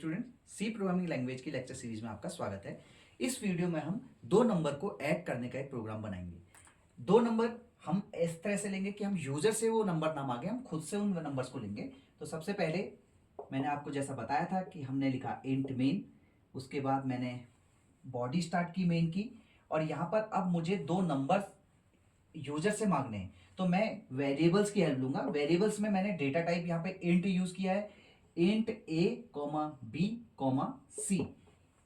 Student, सी programming language की lecture series में आपका स्वागत है। इस वीडियो में हम दो नंबर को ऐड करने का एक प्रोग्राम बनाएंगे। दो नंबर हम इस तरह से लेंगे कि हम यूजर से वो नंबर ना मांगे, हम खुद से उन नंबर्स को लेंगे। तो सबसे पहले मैंने आपको जैसा बताया था कि हमने लिखा इंट मेन, उसके बाद मैंने बॉडी स्टार्ट की मेन की, और यहाँ पर अब मुझे दो नंबर यूजर से मांगने हैं तो मैं वेरिएबल्स की हेल्प लूंगा। वेरिएबल्स में मैंने डेटा टाइप यहाँ पे इंट यूज किया है, इंट ए कॉमा बी कॉमा सी।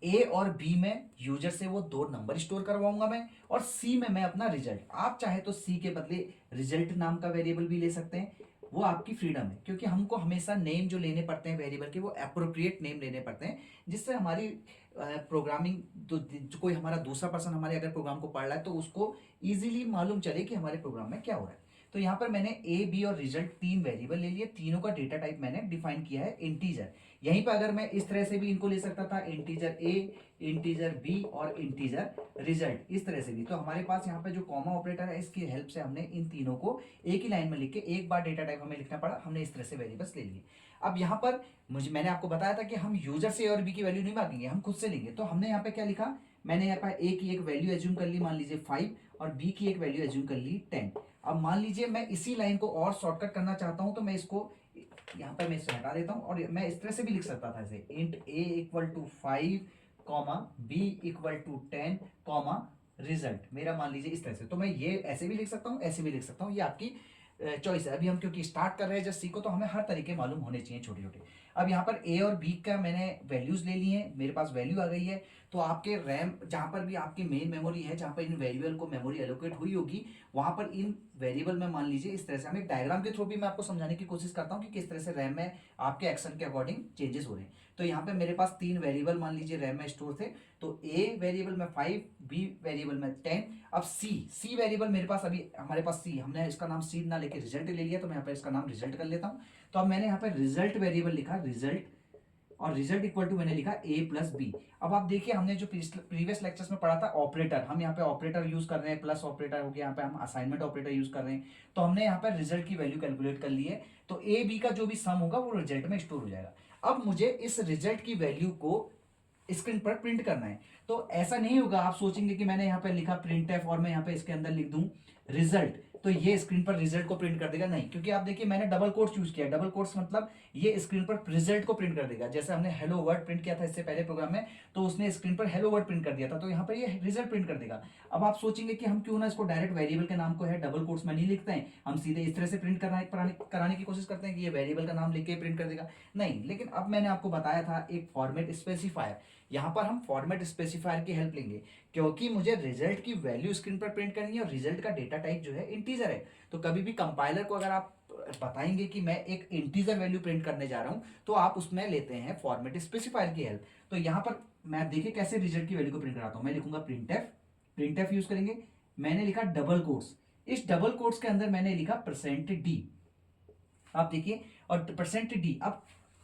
ए और बी में यूजर से वो दो नंबर स्टोर करवाऊंगा मैं, और सी में मैं अपना रिजल्ट। आप चाहे तो सी के बदले रिजल्ट नाम का वेरिएबल भी ले सकते हैं, वो आपकी फ्रीडम है, क्योंकि हमको हमेशा नेम जो लेने पड़ते हैं वेरिएबल के वो एप्रोप्रिएट नेम लेने पड़ते हैं, जिससे हमारी प्रोग्रामिंग जो कोई हमारा दूसरा पर्सन हमारे अगर प्रोग्राम को पढ़ रहा है तो उसको इजीली मालूम चले कि हमारे प्रोग्राम में क्या हो रहा है। तो यहाँ पर मैंने ए बी और रिजल्ट तीन वेरिएबल ले लिए, तीनों का डेटा टाइप मैंने डिफाइन किया है इंटीजर। यहीं पर अगर मैं इस तरह से भी इनको ले सकता था, इंटीजर ए, इंटीजर बी और इंटीजर रिजल्ट, इस तरह से भी। तो हमारे पास यहाँ पे जो कॉमा ऑपरेटर है इसकी हेल्प से हमने इन तीनों को एक ही लाइन में लिख के एक बार डेटा टाइप हमें लिखना पड़ा, हमने इस तरह से वेरिएबल्स ले लिए। अब यहाँ पर मैंने आपको बताया था कि हम यूजर से ए और बी की वैल्यू नहीं मांगेंगे, हम खुद से लेंगे। तो हमने यहाँ पे क्या लिखा, मैंने यहाँ पर ए की एक वैल्यू एज्यूम कर ली, मान लीजिए 5, और बी की एक वैल्यू एज्यूम कर ली 10। अब मान लीजिए मैं इसी लाइन को और शॉर्टकट करना चाहता हूं, तो मैं इसको यहाँ पर मैं इसे हटा देता हूं, और मैं इस तरह से भी लिख सकता था ऐसे, int a equal to 5 comma b equal to 10 comma result मेरा, मान लीजिए इस तरह से। तो मैं ये ऐसे भी लिख सकता हूँ, ऐसे भी लिख सकता हूँ, ये आपकी चॉइस है। अभी हम क्योंकि स्टार्ट कर रहे हैं जस्ट सी को, तो हमें हर तरीके मालूम होने चाहिए छोटे छोटे। अब यहाँ पर ए और बी का मैंने वैल्यूज ले ली है, मेरे पास वैल्यू आ गई है। तो आपके रैम जहां पर भी आपकी मेन मेमोरी है, जहां पर इन वेरिएबल को मेमोरी एलोकेट हुई होगी, वहां पर इन वेरिएबल में मान लीजिए इस तरह से, हम एक डायग्राम के थ्रू भी मैं आपको समझाने की कोशिश करता हूं कि किस तरह से रैम में आपके एक्शन के अकॉर्डिंग चेंजेस हो रहे हैं। तो यहाँ पे मेरे पास तीन वेरिएबल मान लीजिए रैम में स्टोर थे, तो ए वेरिएबल में 5, बी वेरिएबल में 10। अब सी वेरिएबल मेरे पास, अभी हमारे पास सी, हमने इसका नाम सी ना लेके रिजल्ट ले लिया, तो मैं यहाँ पे इसका नाम रिजल्ट कर लेता हूँ। तो अब मैंने यहाँ पे रिजल्ट वेरिएबल लिखा रिजल्ट, और रिजल्ट इक्वल टू मैंने लिखा ए प्लस बी। अब आप देखिए हमने जो प्रीवियस लेक्चर्स में पढ़ा था ऑपरेटर, हम यहाँ पे ऑपरेटर यूज कर रहे हैं, प्लस ऑपरेटर हो गया, यहाँ पे हम असाइनमेंट ऑपरेटर यूज कर रहे हैं। तो हमने यहाँ पे रिजल्ट की वैल्यू कैलकुलेट कर ली है, तो ए बी का जो भी सम होगा वो रिजल्ट में स्टोर हो जाएगा। अब मुझे इस रिजल्ट की वैल्यू को स्क्रीन पर प्रिंट करना है। तो ऐसा नहीं होगा, आप सोचेंगे कि मैंने यहाँ पे लिखा प्रिंट एफ और मैं यहाँ पे इसके अंदर लिख दूं रिजल्ट, तो ये स्क्रीन पर रिजल्ट को प्रिंट कर देगा, नहीं। क्योंकि आप देखिए मैंने डबल कोट्स यूज किया, डबल कोट्स मतलब ये स्क्रीन पर रिजल्ट को प्रिंट कर देगा। जैसे हमने हेलो वर्ड प्रिंट किया था इससे पहले प्रोग्राम में, तो उसने स्क्रीन पर हेलो वर्ड प्रिंट कर दिया था, तो यहाँ पर ये रिजल्ट प्रिंट कर देगा। अब आप सोचेंगे कि हम क्यों ना इसको डायरेक्ट वेरिएबल के नाम को है डबल कोट्स में नहीं लिखते हैं, हम सीधे इस तरह से प्रिंट कराने की कोशिश करते हैं कि ये वेरिएबल का नाम लिख के प्रिंट कर देगा, नहीं। लेकिन अब मैंने आपको बताया था एक फॉर्मेट स्पेसिफायर, यहाँ पर हम फॉर्मेट स्पेसिफायर की हेल्प लेंगे, क्योंकि मुझे रिजल्ट की वैल्यू स्क्रीन पर प्रिंट करनी है, और रिजल्ट का डेटा टाइप जो है इंटीजर है। तो कभी भी कंपाइलर को अगर आप बताएंगे कि मैं एक इंटीजर वैल्यू प्रिंट करने जा रहा हूं, तो आप उसमें लेते हैं फॉर्मेट स्पेसिफायर की हेल्प। तो यहां पर मैं देखिए कैसे रिजल्ट की वैल्यू को प्रिंट कराता हूं, मैं लिखूंगा प्रिंट एफ यूज करेंगे। मैंने लिखा डबल कोट्स, इस डबल कोट्स के अंदर मैंने लिखा %d, आप देखिए, और %d।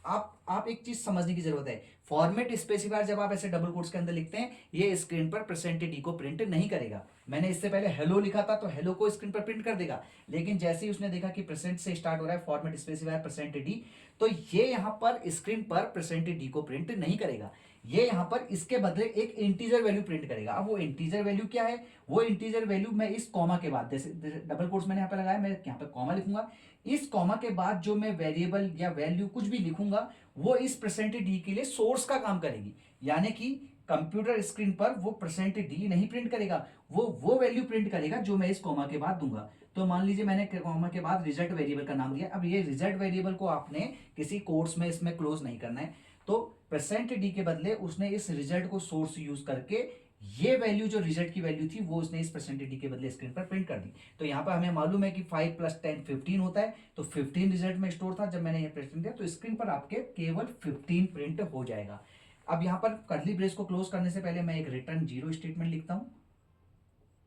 अब आप एक चीज समझने की जरूरत है, फॉर्मेट स्पेसिफायर जब आप ऐसे डबल कोट्स के अंदर लिखते हैं, ये स्क्रीन पर %d को प्रिंट नहीं करेगा। मैंने इससे पहले हेलो लिखा था तो हेलो को स्क्रीन पर प्रिंट कर देगा, लेकिन जैसे ही उसने देखा कि % से स्टार्ट हो रहा है फॉर्मेट स्पेसिफायर %d, तो ये यहां पर स्क्रीन पर %d को प्रिंट नहीं करेगा, ये यहां पर इसके बदले एक इंटीजर वैल्यू प्रिंट करेगा। अब वो इंटीजर वैल्यू क्या है, वो इंटीजर वैल्यू मैं इस कॉमा के बाद, जैसे डबल कोट्स मैंने यहां पे लगाया, मैं यहां पे कॉमा लिखूंगा, इस कॉमा के बाद जो मैं वेरिएबल या वैल्यू कुछ भी लिखूंगा वो इस %d के लिए सोर्स का काम करेगी। यानी कि कंप्यूटर स्क्रीन पर वो %d नहीं प्रिंट करेगा, वो वैल्यू प्रिंट करेगा जो मैं इस कॉमा के बाद दूंगा। तो मान लीजिए मैंने कॉमा के बाद रिजल्ट वेरिएबल का नाम दिया। अब ये रिजल्ट वेरिएबल को आपने किसी कोट्स में इसमें क्लोज नहीं करना है, तो %d के बदले उसने इस रिजल्ट को सोर्स यूज करके ये वैल्यू जो रिजल्ट की वैल्यू थी वो उसने इस %d के बदले स्क्रीन पर प्रिंट कर दी। तो यहां पर हमें मालूम है कि 5 + 10 15 होता है, तो 15 रिजल्ट में स्टोर था। जब मैंने ये प्रिंट दिया तो स्क्रीन पर आपके केवल 15 प्रिंट हो जाएगा। अब यहां पर कर्ली ब्रेस को क्लोज करने से पहले मैं एक रिटर्न 0 स्टेटमेंट लिखता हूं,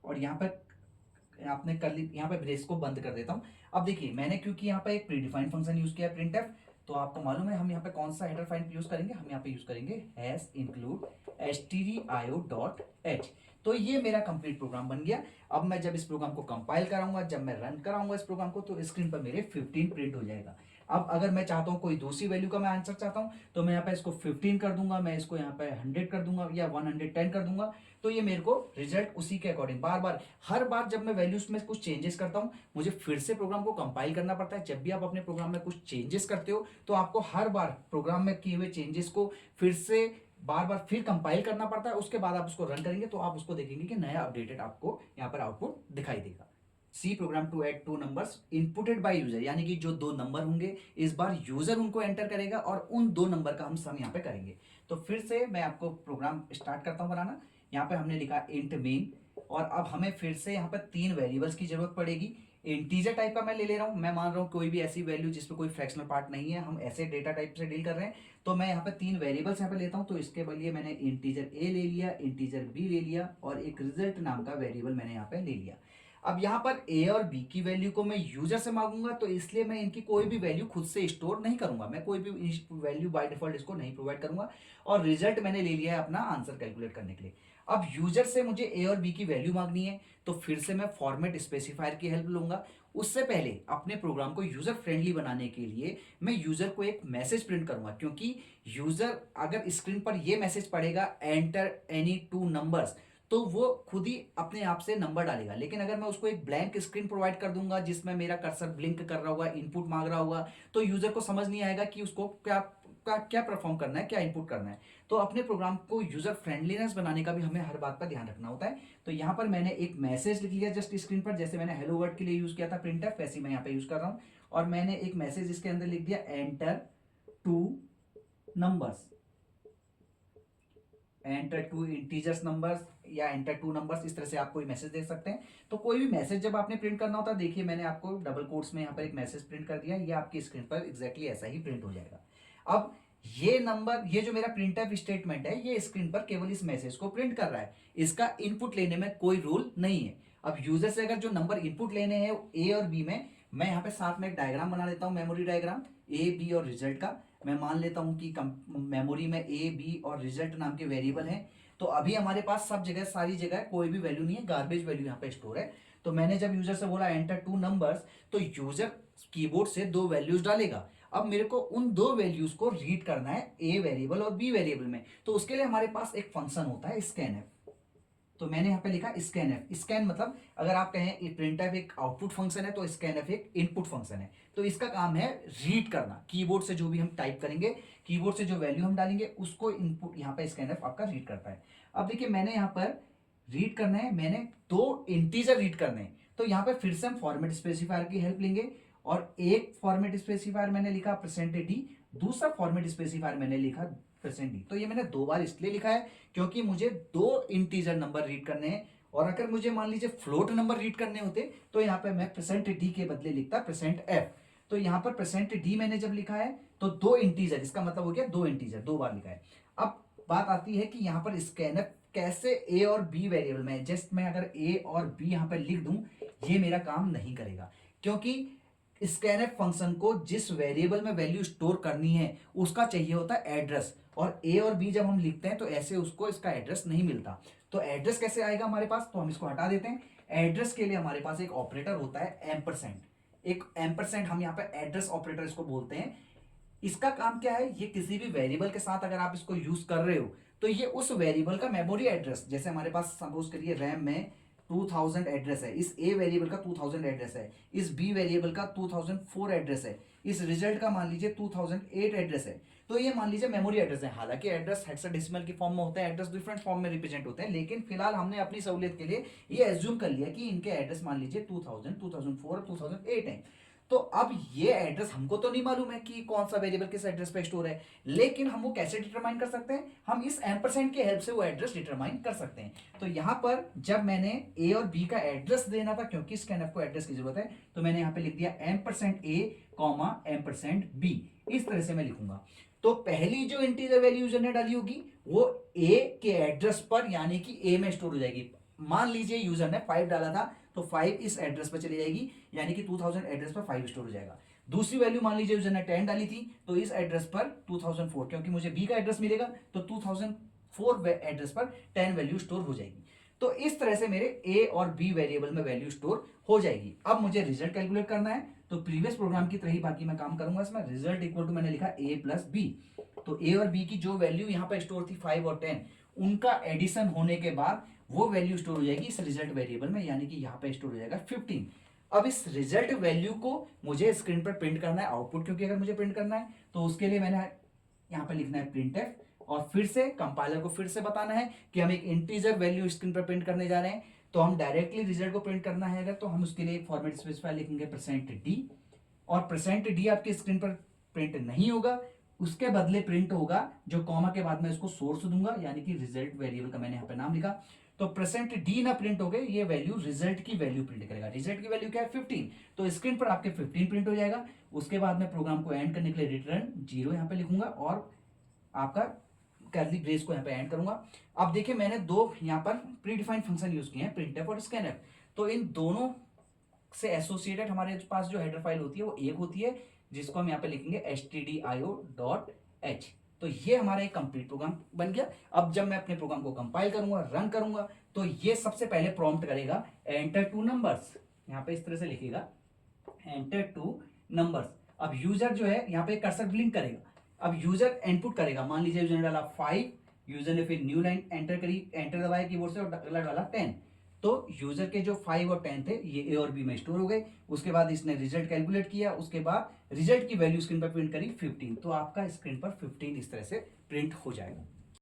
और यहां पर आपने कर्ली, यहां पर ब्रेस को बंद कर देता हूं। अब देखिए मैंने क्योंकि यहां पर एक प्रीडिफाइंड फंक्शन यूज किया प्रिंट एफ, तो आपको मालूम है हम यहाँ पे कौन सा हेडर फाइल यूज करेंगे, हम यहाँ पे यूज करेंगे #include stdio.h। तो ये मेरा कंप्लीट प्रोग्राम बन गया। अब मैं जब इस प्रोग्राम को कंपाइल कराऊंगा, जब मैं रन कराऊंगा इस प्रोग्राम को, तो स्क्रीन पर मेरे 15 प्रिंट हो जाएगा। अब अगर मैं चाहता हूँ कोई दूसरी वैल्यू का मैं आंसर चाहता हूँ तो मैं यहाँ पे इसको 15 कर दूंगा, मैं इसको यहाँ पे 100 कर दूंगा या 110 कर दूंगा। तो ये मेरे को रिजल्ट उसी के अकॉर्डिंग बार बार हर बार जब मैं वैल्यूज में कुछ चेंजेस करता हूँ मुझे फिर से प्रोग्राम को कंपाइल करना पड़ता है। जब भी आप अपने प्रोग्राम में कुछ चेंजेस करते हो तो आपको हर बार प्रोग्राम में किए हुए चेंजेस को फिर से बार बार फिर कंपाइल करना पड़ता है। उसके बाद आप उसको रन करेंगे तो आप उसको देखेंगे कि नया अपडेटेड आपको यहाँ पर आउटपुट दिखाई देगा। C program to add two numbers inputted by user, यानी कि जो दो नंबर होंगे इस बार यूजर उनको एंटर करेगा और उन दो नंबर का हम सम यहाँ पे करेंगे। तो फिर से मैं आपको प्रोग्राम स्टार्ट करता हूँ बनाना। यहाँ पे हमने लिखा इंट मेन और अब हमें फिर से यहाँ पे तीन वेरिएबल्स की जरूरत पड़ेगी। इंटीजर टाइप का मैं ले रहा हूँ, मैं मान रहा हूँ कोई भी ऐसी वैल्यू जिसमें कोई फ्रैक्शनल पार्ट नहीं है, हम ऐसे डेटा टाइप से डील कर रहे हैं। तो मैं यहाँ पे तीन वेरिएबल्स यहाँ पे लेता हूँ। तो इसके लिए मैंने इंटीजर ए ले लिया, इंटीजर बी ले लिया और एक रिजल्ट नाम का वेरिएबल मैंने यहाँ पे ले लिया। अब यहाँ पर ए और बी की वैल्यू को मैं यूजर से मांगूंगा तो इसलिए मैं इनकी कोई भी वैल्यू खुद से स्टोर नहीं करूंगा, मैं कोई भी वैल्यू बाय डिफॉल्ट इसको नहीं प्रोवाइड करूंगा। और रिजल्ट मैंने ले लिया है अपना आंसर कैलकुलेट करने के लिए। अब यूजर से मुझे ए और बी की वैल्यू मांगनी है तो फिर से मैं फॉर्मेट स्पेसिफायर की हेल्प लूंगा। उससे पहले अपने प्रोग्राम को यूजर फ्रेंडली बनाने के लिए मैं यूजर को एक मैसेज प्रिंट करूंगा, क्योंकि यूजर अगर स्क्रीन पर ये मैसेज पढ़ेगा एंटर एनी टू नंबर्स तो वो खुद ही अपने आप से नंबर डालेगा। लेकिन अगर मैं उसको एक ब्लैंक स्क्रीन प्रोवाइड कर दूंगा जिसमें मेरा कर्सर ब्लिंक कर रहा होगा, इनपुट मांग रहा होगा, तो यूजर को समझ नहीं आएगा कि उसको क्या परफॉर्म करना है, क्या इनपुट करना है। तो अपने प्रोग्राम को यूजर फ्रेंडलीनेस बनाने का भी हमें हर बात का ध्यान रखना होता है। तो यहाँ पर मैंने एक मैसेज लिख लिया जस्ट स्क्रीन पर, जैसे मैंने हेलो वर्ड के लिए यूज किया था प्रिंटर, वैसे मैं यहाँ पे यूज कर रहा हूँ। और मैंने एक मैसेज इसके अंदर लिख दिया enter two numbers, enter two integers numbers या एंटर टू नंबर्स, इस तरह से आप कोई मैसेज दे सकते हैं। तो कोई भी मैसेज जब आपने प्रिंट करना होता है, देखिए मैंने आपको डबल कोट्स में यहाँ पर एक मैसेज प्रिंट कर दिया, ये आपकी स्क्रीन पर एग्जैक्टली ऐसा ही प्रिंट हो जाएगा। अब ये नंबर, ये जो मेरा प्रिंटफ स्टेटमेंट है ये स्क्रीन पर केवल इस मैसेज को प्रिंट कर रहा है, इसका इनपुट लेने में कोई रूल नहीं है। अब यूजर से अगर जो नंबर इनपुट लेने हैं ए और बी में, मैं यहाँ पे साथ में एक डायग्राम बना लेता हूँ, मेमोरी डायग्राम ए बी और रिजल्ट का। मैं मान लेता हूँ कि मेमोरी में ए बी और रिजल्ट नाम के वेरिएबल हैं। तो अभी हमारे पास सब जगह सारी जगह कोई भी वैल्यू नहीं है, गार्बेज वैल्यू यहाँ पे स्टोर है। तो मैंने जब यूजर से बोला एंटर टू नंबर्स तो यूजर कीबोर्ड से दो वैल्यूज डालेगा। अब मेरे को उन दो वैल्यूज को रीड करना है ए वेरिएबल और बी वेरिएबल में। तो उसके लिए हमारे पास एक फंक्शन होता है स्कैनएफ। तो मैंने यहाँ पे लिखा स्कैनएफ। स्कैन मतलब अगर आप कहें प्रिंटफ एक आउटपुट फंक्शन है तो स्कैनएफ एक इनपुट फंक्शन है। तो इसका काम है रीड करना, कीबोर्ड से जो भी हम टाइप करेंगे, कीबोर्ड से जो वैल्यू हम डालेंगे उसको इनपुट यहाँ पे स्कैनएफ आपका रीड करता है। अब देखिए मैंने यहाँ पर रीड करना है, मैंने दो इंटीजर रीड करने हैं। तो यहाँ पे फिर से हम फॉर्मेट स्पेसिफायर की हेल्प लेंगे और एक फॉर्मेट स्पेसिफायर मैंने लिखा %d, दूसरा फॉर्मेट स्पेसिफायर मैंने लिखा %d। तो ये मैंने दो बार इसलिए लिखा है क्योंकि मुझे दो इंटीजर नंबर रीड करने हैं। और अगर मुझे मान लीजिए फ्लोट नंबर रीड करने होते तो यहाँ पे मैं %d के बदले लिखता %f। तो यहाँ पर %d मैंने जब लिखा है तो दो इंटीजर, इसका मतलब हो गया दो इंटीजर, दो बार लिखा है। अब बात आती है कि यहाँ पर स्कैनएफ कैसे ए और बी वेरिएबल में, जस्ट मैं अगर ए और बी यहाँ पर लिख दूं ये मेरा काम नहीं करेगा, क्योंकि स्कैनएफ फंक्शन को जिस वेरिएबल में वैल्यू स्टोर करनी है उसका चाहिए होता है एड्रेस। और ए और बी जब हम लिखते हैं तो ऐसे उसको इसका एड्रेस नहीं मिलता। तो एड्रेस कैसे आएगा हमारे पास, तो हम इसको हटा देते हैं। एड्रेस के लिए हमारे पास एक ऑपरेटर होता है एम्परसेंड, एक एम्परसेंड हम यहाँ पे एड्रेस ऑपरेटर इसको बोलते हैं। इसका काम क्या है, ये किसी भी वेरिएबल के साथ अगर आप इसको यूज कर रहे हो तो ये उस वेरिएबल का मेमोरी एड्रेस, जैसे हमारे पास सपोज करिए रैम में 2000 एड्रेस है, इस ए वेरिएबल का 2000 एड्रेस है, इस बी वेरिएबल का 2004 एड्रेस है, इस रिजल्ट का मान लीजिए 2008 एड्रेस है। तो ये मान लीजिए मेमोरी एड्रेस है। हालांकि एड्रेस हेक्साडेसिमल की फॉर्म में होते हैं, एड्रेस डिफरेंट फॉर्म में रिप्रेजेंट होते हैं, लेकिन फिलहाल हमने अपनी सहूलियत के लिए ये एज्यूम कर लिया कि इनके एड्रेस मान लीजिए 2000, 2004, 2008 है। तो अब ये एड्रेस हमको तो नहीं मालूम है कि कौन सा वेरिएबल किस एड्रेस पे स्टोर है, लेकिन हम वो कैसे डिटरमाइन कर सकते हैं, हम इस एम्परसेंड की हेल्प से वो एड्रेस डिटरमाइन कर सकते हैं। तो यहाँ पर जब मैंने ए और बी का एड्रेस देना था, क्योंकि स्कैनएफ को एड्रेस की जरूरत है, तो मैंने यहाँ पे लिख दिया %a, %b। इस तरह से मैं लिखूंगा। तो पहली जो इंटीजर वैल्यू यूजर ने डाली होगी वो ए के एड्रेस पर यानी कि ए में स्टोर हो जाएगी। मान लीजिए यूजर ने 5 डाला था तो 5 इस एड्रेस पर चली जाएगी, यानी कि 2000 एड्रेस पर 5 स्टोर हो जाएगा। दूसरी वैल्यू मान लीजिए यूजर ने 10 डाली थी तो इस एड्रेस पर 2004, क्योंकि मुझे बी का एड्रेस मिलेगा तो 2004 एड्रेस पर 10 वैल्यू स्टोर हो जाएगी। तो इस तरह से मेरे ए और बी वेरिएबल में वैल्यू स्टोर हो जाएगी। अब मुझे रिजल्ट कैलकुलेट करना है, तो प्रीवियस प्रोग्राम की तरह ही बाकी मैं काम करूंगा इसमें। रिजल्ट इक्वल टू मैंने लिखा a प्लस बी, तो a और b की जो वैल्यू यहाँ पे स्टोर थी 5 और 10, उनका एडिशन होने के बाद वो वैल्यू स्टोर हो जाएगी इस रिजल्ट वेरिएबल में, यानी कि यहाँ पे स्टोर हो जाएगा 15। अब इस रिजल्ट वैल्यू को मुझे स्क्रीन पर प्रिंट करना है आउटपुट, क्योंकि अगर मुझे प्रिंट करना है तो उसके लिए मैंने यहाँ पे लिखना है प्रिंटफ, और फिर से कंपाइलर को फिर से बताना है कि हम एक इंटीजर वैल्यू स्क्रीन पर प्रिंट करने जा रहे हैं। तो हम डायरेक्टली रिजल्ट को प्रिंट करना है अगर, तो हम उसके लिए एक फॉर्मेट स्पेसिफायर लिखेंगे %d, और %d आपकी स्क्रीन पर प्रिंट नहीं होगा, उसके बदले प्रिंट होगा जो कॉमा के बाद में इसको सोर्स दूंगा, यानी कि रिजल्ट वेरिएबल का मैंने यहाँ पे नाम लिखा। तो %d ना प्रिंट हो गए, ये वैल्यू रिजल्ट की वैल्यू प्रिंट करेगा। रिजल्ट की वैल्यू क्या है 15, तो स्क्रीन पर आपके 15 प्रिंट हो जाएगा। उसके बाद मैं प्रोग्राम को एंड करने के लिए रिटर्न 0 यहाँ पे लिखूंगा और आपका कर्ली ब्रेस को यहाँ पे ऐड करूंगा। अब देखिए मैंने दो यहाँ पर प्री डिफाइंड फंक्शन यूज किए हैं, प्रिंटफ और स्कैनफ। तो इन दोनों से एसोसिएटेड हमारे पास जो हेडर फाइल होती है वो एक होती है, जिसको हम यहाँ पे लिखेंगे stdio.h। तो ये हमारा एक कंप्लीट प्रोग्राम बन गया। अब जब मैं अपने प्रोग्राम को कंपाइल करूंगा, रन करूंगा, तो ये सबसे पहले प्रॉम्प्ट करेगा एंटर टू नंबर्स, यहाँ पे इस तरह से लिखेगा एंटर टू नंबर्स। अब यूजर जो है यहाँ पे कर्सर ब्लिंक करेगा, अब यूजर इनपुट करेगा, मान लीजिए यूजर ने डाला 5, यूजर ने फिर न्यू लाइन एंटर करी, एंटर दबाया कीबोर्ड से और डाला 10, तो यूजर के जो 5 और 10 थे ये ए और बी में स्टोर हो गए। उसके बाद इसने रिजल्ट कैलकुलेट किया, उसके बाद रिजल्ट की वैल्यू स्क्रीन पर प्रिंट करी 15, तो आपका स्क्रीन पर 15 इस तरह से प्रिंट हो जाएगा।